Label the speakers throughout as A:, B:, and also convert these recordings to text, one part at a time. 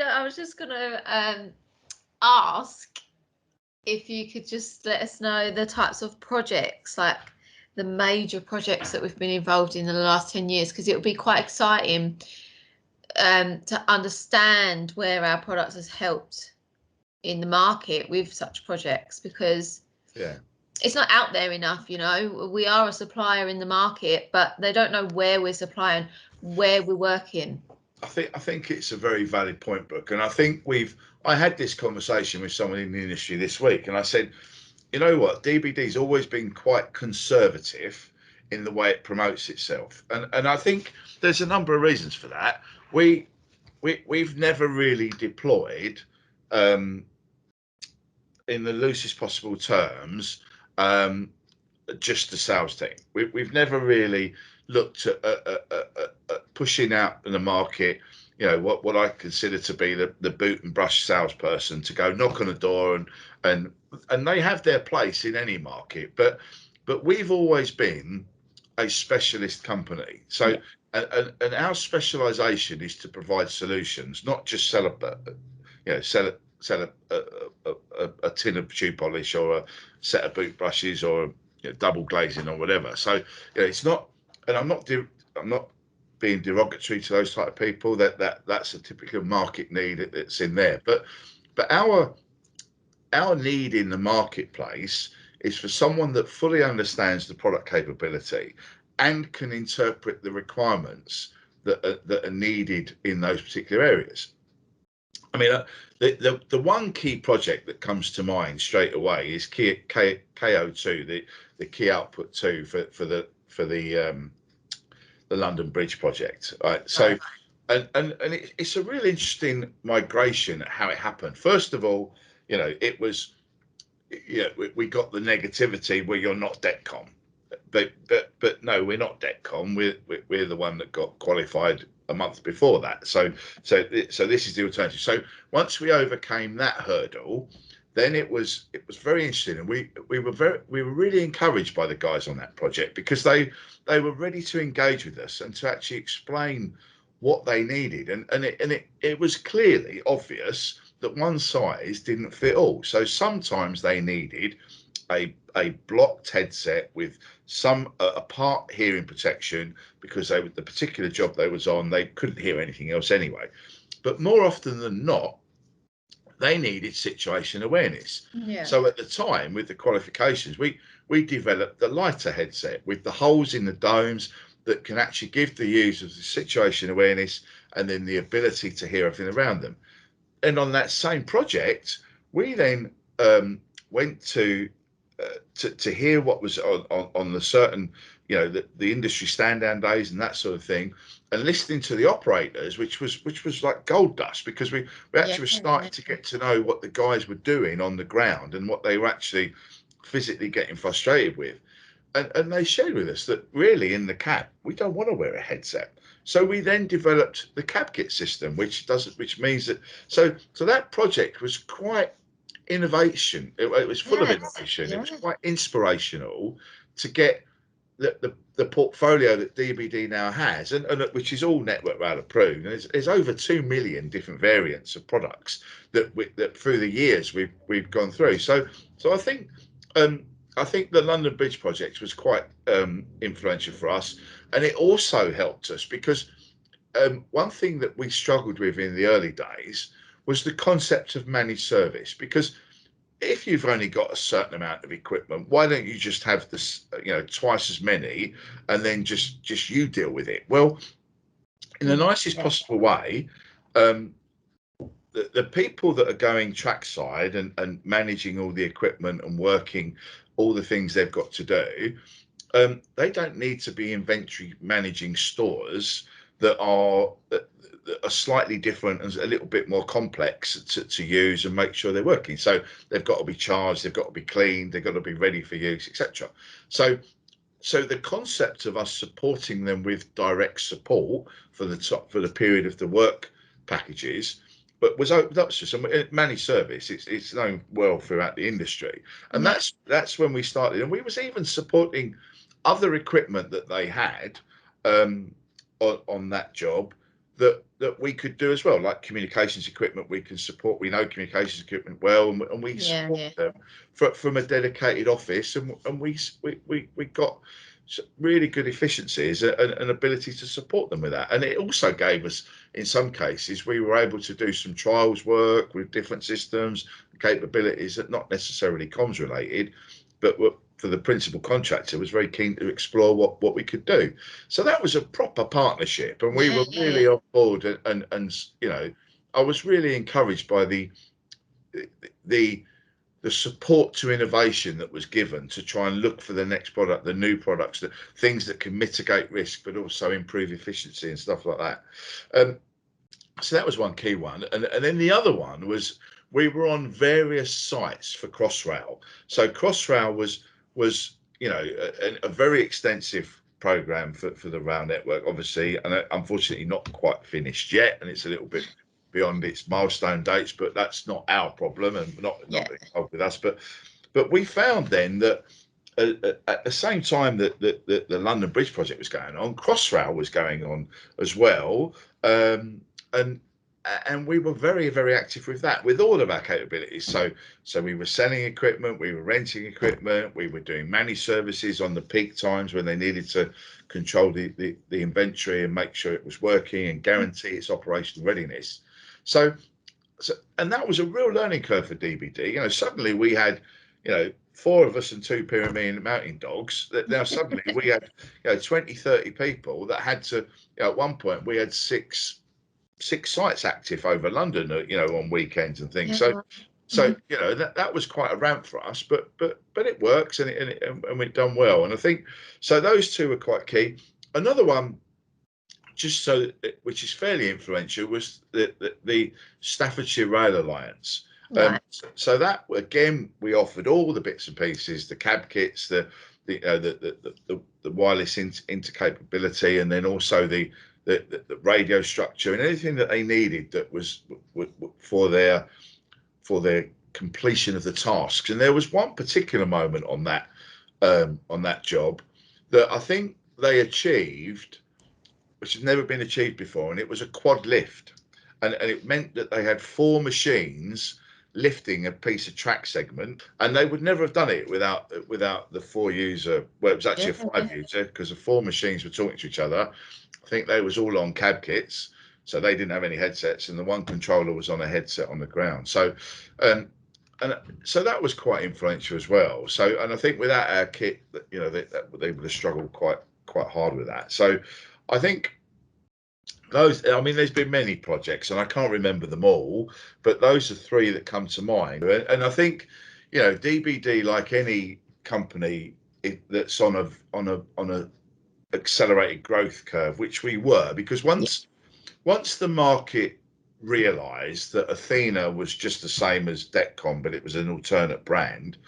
A: I was just going to ask if you could just let us know the types of projects, like the major projects that we've been involved in the last 10 years, because it would be quite exciting to understand where our products has helped in the market with such projects, because it's not out there enough. We are a supplier in the market, but they don't know where we're supplying, where we're working.
B: I think it's a very valid point, Brooke, and I think I had this conversation with someone in the industry this week, and I said, you know what, dBD's always been quite conservative in the way it promotes itself, and I think there's a number of reasons for that. We've never really deployed, in the loosest possible terms, just the sales team. We've never really looked at pushing out in the market, what I consider to be the boot and brush salesperson to go knock on a door, and they have their place in any market, but we've always been a specialist company. So and our specialization is to provide solutions, not just sell a tin of shoe polish or a set of boot brushes or double glazing or whatever. So it's not, and I'm not being derogatory to those type of people. That's a typical market need that's in there. But our need in the marketplace is for someone that fully understands the product capability and can interpret the requirements that are needed in those particular areas. I mean, the one key project that comes to mind straight away is KO2, the key output 2 for the London Bridge project. Right. So, and it's a really interesting migration how it happened. First of all, it was, we got the negativity where you're not Detcom, but no, we're not Detcom. We're the one that got qualified a month before that. So this is the alternative. So once we overcame that hurdle, then it was very interesting, and we were really encouraged by the guys on that project, because they were ready to engage with us and to actually explain what they needed, and it was clearly obvious that one size didn't fit all. So sometimes they needed a blocked headset with a part hearing protection, because the particular job they was on, they couldn't hear anything else anyway. But more often than not, they needed situation awareness.
A: Yeah.
B: So at the time, with the qualifications, we developed the lighter headset with the holes in the domes that can actually give the users the situation awareness and then the ability to hear everything around them. And on that same project, we then went to hear what was on the certain, the industry stand down days and that sort of thing, and listening to the operators, which was like gold dust, because we actually were starting to get to know what the guys were doing on the ground and what they were actually physically getting frustrated with. And they shared with us that really in the cab, we don't want to wear a headset. So we then developed the cab kit system, which means that, so that project was quite innovation. It was full of innovation. It was quite inspirational to get the portfolio that dBD now has, and which is all Network Rail approved. There's over 2 million different variants of products that through the years we've gone through. So I think the London Bridge project was quite influential for us, and it also helped us because one thing that we struggled with in the early days was the concept of managed service. Because if you've only got a certain amount of equipment, why don't you just have this, twice as many, and then just you deal with it? Well, in the nicest possible way, the people that are going trackside and managing all the equipment and working all the things they've got to do, they don't need to be inventory managing stores that are slightly different and a little bit more complex to use and make sure they're working. So they've got to be charged, they've got to be cleaned, they've got to be ready for use, etc. So the concept of us supporting them with direct support for the period of the work packages, but was opened up to some managed service. It's known well throughout the industry, and that's when we started. And we was even supporting other equipment that they had on that job, that we could do as well, like communications equipment. We can support. We know communications equipment well, and we support them from a dedicated office, and we got really good efficiencies and ability to support them with that. And it also gave us, in some cases, we were able to do some trials work with different systems, capabilities that not necessarily comms related, but for the principal contractor was very keen to explore what we could do. So that was a proper partnership, and we were really on board. And you know, I was really encouraged by the support to innovation that was given to try and look for the next product, the new products, the things that can mitigate risk, but also improve efficiency and stuff like that. So that was one key one. And then the other one was we were on various sites for Crossrail. So Crossrail was you know a very extensive program for the rail network, obviously, and unfortunately not quite finished yet, and it's a little bit beyond its milestone dates, but that's not our problem and not involved with us. But we found then that at the same time that the London Bridge project was going on, Crossrail was going on as well, and we were very, very active with that, with all of our capabilities. So we were selling equipment, we were renting equipment, we were doing managed services on the peak times when they needed to control the inventory and make sure it was working and guarantee its operational readiness. So and that was a real learning curve for dBD. You know, suddenly we had, you know, 4 of us and 2 Pyrenean mountain dogs. That now suddenly we had, you know, 20, 30 people that had to. You know, at one point we had six sites active over London, you know, on weekends and things. So you know that was quite a ramp for us, but it works and we've done well. And I think so. Those 2 are quite key. Another one, just so which is fairly influential, was the Staffordshire Rail Alliance. So that again, we offered all the bits and pieces, the cab kits, the wireless intercapability, and then also the radio structure and anything that they needed that was for their completion of the tasks. And there was one particular moment on that job that I think they achieved, which has never been achieved before, and it was a quad lift, and it meant that they had 4 machines lifting a piece of track segment, and they would never have done it without the 4 user. Well, it was actually a 5 user, because the 4 machines were talking to each other. I think they was all on cab kits, so they didn't have any headsets, and the one controller was on a headset on the ground. So and so that was quite influential as well. So, and I think without our kit, you know, they would have struggled quite hard with that. So I think those, I mean, there's been many projects and I can't remember them all, but those are 3 that come to mind. And I think, you know, dBD, like any company that's on a accelerated growth curve, which we were, because once the market realised that Athena was just the same as Detcom, but it was an alternate brand.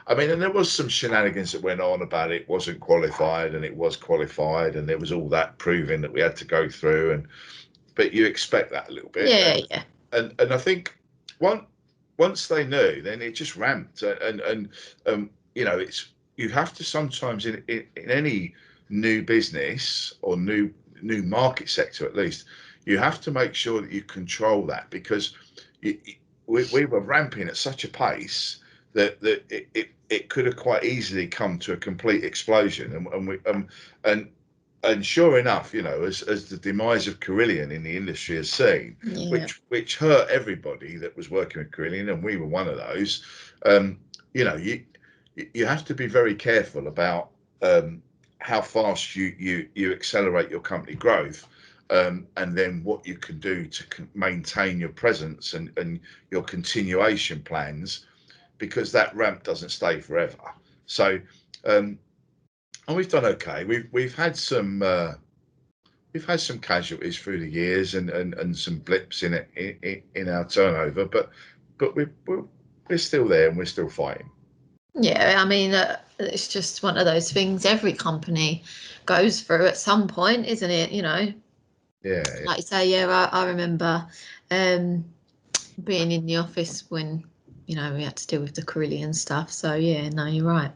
B: I mean, and there was some shenanigans that went on about it wasn't qualified and it was qualified, and there was all that proving that we had to go through. But you expect that a little bit. And I think once they knew, then it just ramped. And you know, you have to sometimes in any new business or new market sector, at least, you have to make sure that you control that, because we were ramping at such a pace that it could have quite easily come to a complete explosion. And sure enough, you know, as the demise of Carillion in the industry has seen, which hurt everybody that was working with Carillion, and we were one of those. You know, you have to be very careful about how fast you accelerate your company growth. And then what you can do to maintain your presence and your continuation plans, because that ramp doesn't stay forever. So, and we've done okay. We've had some casualties through the years and some blips in our turnover, but we're still there and we're still fighting.
A: Yeah, I mean, it's just one of those things every company goes through at some point, isn't it? You know.
B: Yeah.
A: Like you say, I remember being in the office when, you know, we had to deal with the Carillion stuff. So yeah, no, you're right.